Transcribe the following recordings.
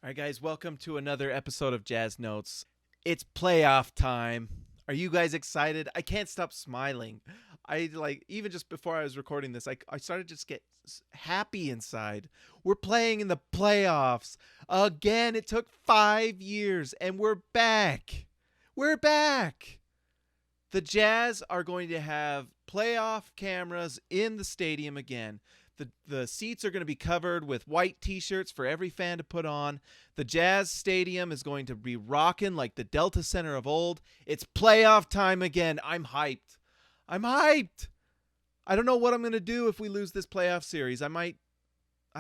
All right, guys, welcome to another episode of Jazz Notes. It's playoff time. Are you guys excited? I can't stop smiling. Even just before I was recording this, I started to just get happy inside. We're playing in the playoffs again. It took 5 years and we're back. We're back. The Jazz are going to have playoff cameras in the stadium again. The seats are going to be covered with white t-shirts for every fan to put on. The Jazz Stadium is going to be rocking like the Delta Center of old. It's playoff time again. I'm hyped. I'm hyped. I don't know what I'm going to do if we lose this playoff series. I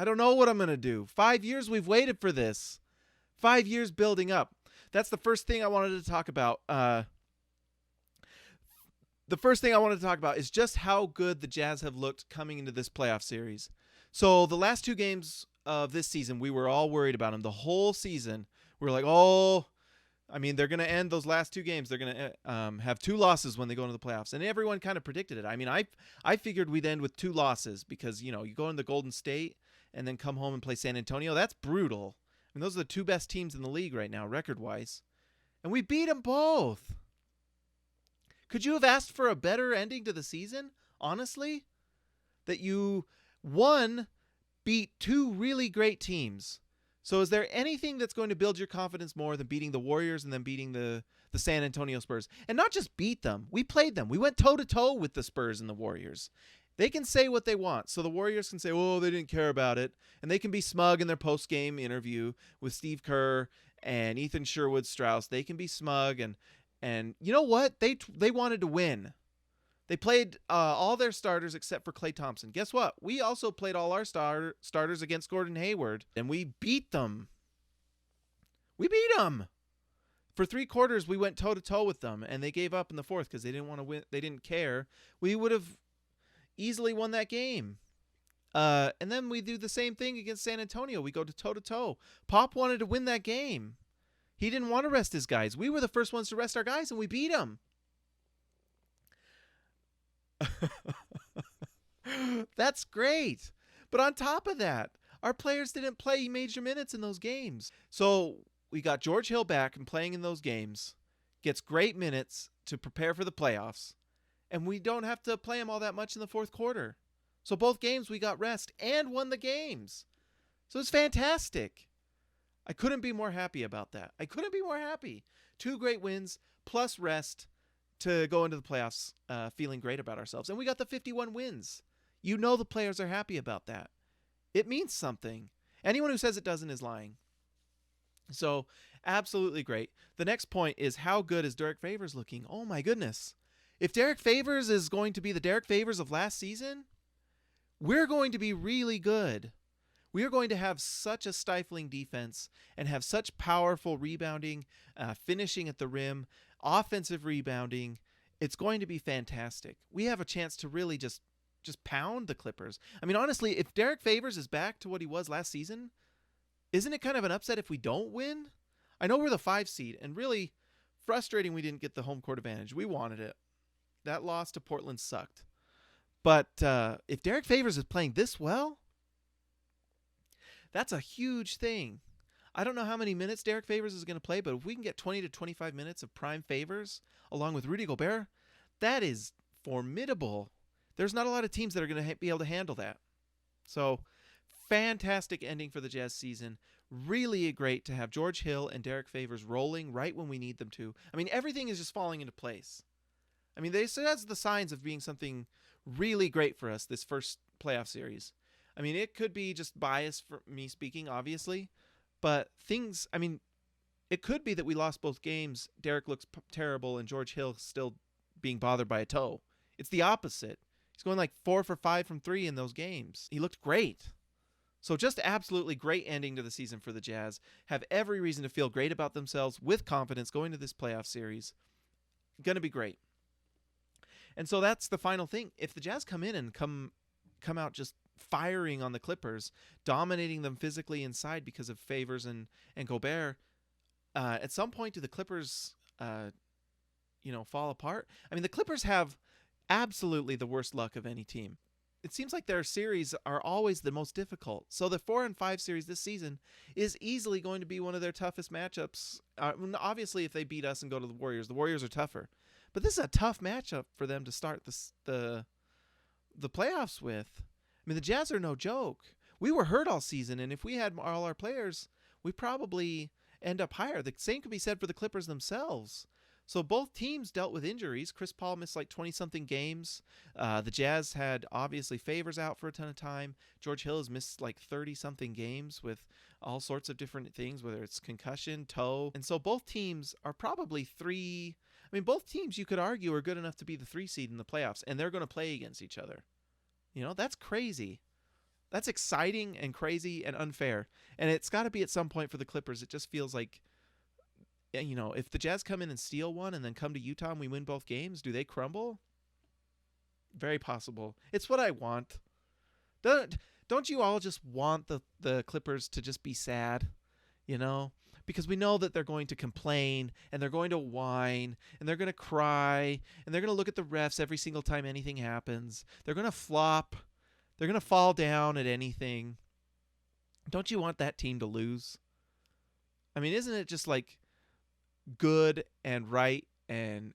don't know what I'm going to do. 5 years we've waited for this. 5 years building up. That's the first thing I wanted to talk about. The first thing I wanted to talk about is just how good the Jazz have looked coming into this playoff series. So the last two games of this season, we were all worried about them. The whole season, we were like, they're going to end those last two games. They're going to have two losses when they go into the playoffs. And everyone kind of predicted it. I figured we'd end with two losses because, you go into Golden State and then come home and play San Antonio. That's brutal. Those are the two best teams in the league right now, record-wise. And we beat them both. Could you have asked for a better ending to the season, honestly? That you, one, beat two really great teams. So is there anything that's going to build your confidence more than beating the Warriors and then beating the San Antonio Spurs? And not just beat them. We played them. We went toe-to-toe with the Spurs and the Warriors. They can say what they want. So the Warriors can say, they didn't care about it. And they can be smug in their post-game interview with Steve Kerr and Ethan Sherwood-Strauss. They can be smug and you know what? They wanted to win. They played all their starters except for Klay Thompson. Guess what? We also played all our starters against Gordon Hayward, and we beat them. We beat them. For 3 quarters, we went toe-to-toe with them, and they gave up in the fourth because they didn't want to win. They didn't care. We would have easily won that game. And then we do the same thing against San Antonio. We go to toe-to-toe. Pop wanted to win that game. He didn't want to rest his guys. We were the first ones to rest our guys, and we beat them. That's great. But on top of that, our players didn't play major minutes in those games. So we got George Hill back and playing in those games, gets great minutes to prepare for the playoffs, and we don't have to play him all that much in the fourth quarter. So both games we got rest and won the games. So it's fantastic. I couldn't be more happy about that. I couldn't be more happy. 2 great wins plus rest to go into the playoffs feeling great about ourselves. And we got the 51 wins. You know the players are happy about that. It means something. Anyone who says it doesn't is lying. So, absolutely great. The next point is how good is Derek Favors looking? Oh my goodness. If Derek Favors is going to be the Derek Favors of last season, we're going to be really good. We are going to have such a stifling defense and have such powerful rebounding, finishing at the rim, offensive rebounding. It's going to be fantastic. We have a chance to really just pound the Clippers. Honestly, if Derek Favors is back to what he was last season, isn't it kind of an upset if we don't win? I know we're the 5 seed, and really frustrating we didn't get the home court advantage. We wanted it. That loss to Portland sucked. But if Derek Favors is playing this well, that's a huge thing. I don't know how many minutes Derek Favors is going to play, but if we can get 20 to 25 minutes of prime Favors along with Rudy Gobert, that is formidable. There's not a lot of teams that are going to be able to handle that. So, fantastic ending for the Jazz season. Really great to have George Hill and Derek Favors rolling right when we need them to. Everything is just falling into place. That's the signs of being something really great for us this first playoff series. It could be just bias for me speaking, obviously, but it could be that we lost both games. Derek looks terrible and George Hill still being bothered by a toe. It's the opposite. He's going like 4 for 5 from 3 in those games. He looked great. So just absolutely great ending to the season for the Jazz. Have every reason to feel great about themselves with confidence going to this playoff series. Going to be great. And so that's the final thing. If the Jazz come in and come out just firing on the Clippers, dominating them physically inside because of Favors and Gobert, at some point do the Clippers fall apart? The Clippers have absolutely the worst luck of any team. it seems like their series are always the most difficult. So the 4 and 5 series this season is easily going to be one of their toughest matchups. Obviously, if they beat us and go to the Warriors are tougher. But this is a tough matchup for them to start the playoffs with. I mean, the Jazz are no joke. We were hurt all season, and if we had all our players, we probably end up higher. The same could be said for the Clippers themselves. So both teams dealt with injuries. Chris Paul missed like 20-something games. The Jazz had obviously Favors out for a ton of time. George Hill has missed like 30-something games with all sorts of different things, whether it's concussion, toe. And so both teams are probably both teams you could argue are good enough to be the 3 seed in the playoffs, and they're going to play against each other. That's crazy. That's exciting and crazy and unfair. And it's got to be at some point for the Clippers. It just feels like, if the Jazz come in and steal one and then come to Utah and we win both games, do they crumble? Very possible. It's what I want. Don't you all just want the Clippers to just be sad? Because we know that they're going to complain and they're going to whine and they're going to cry and they're going to look at the refs every single time anything happens. They're going to flop. They're going to fall down at anything. Don't you want that team to lose? I mean, isn't it just like good and right and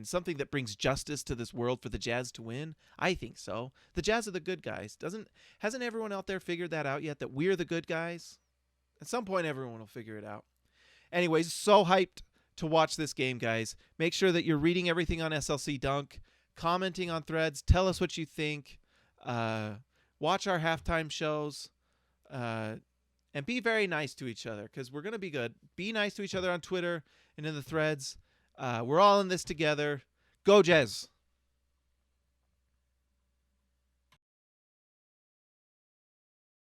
something that brings justice to this world for the Jazz to win? I think so. The Jazz are the good guys. Hasn't everyone out there figured that out yet, that we're the good guys? At some point, everyone will figure it out. Anyways, so hyped to watch this game, guys. Make sure that you're reading everything on SLC Dunk, commenting on threads. Tell us what you think. Watch our halftime shows. And be very nice to each other, because we're going to be good. Be nice to each other on Twitter and in the threads. We're all in this together. Go Jazz.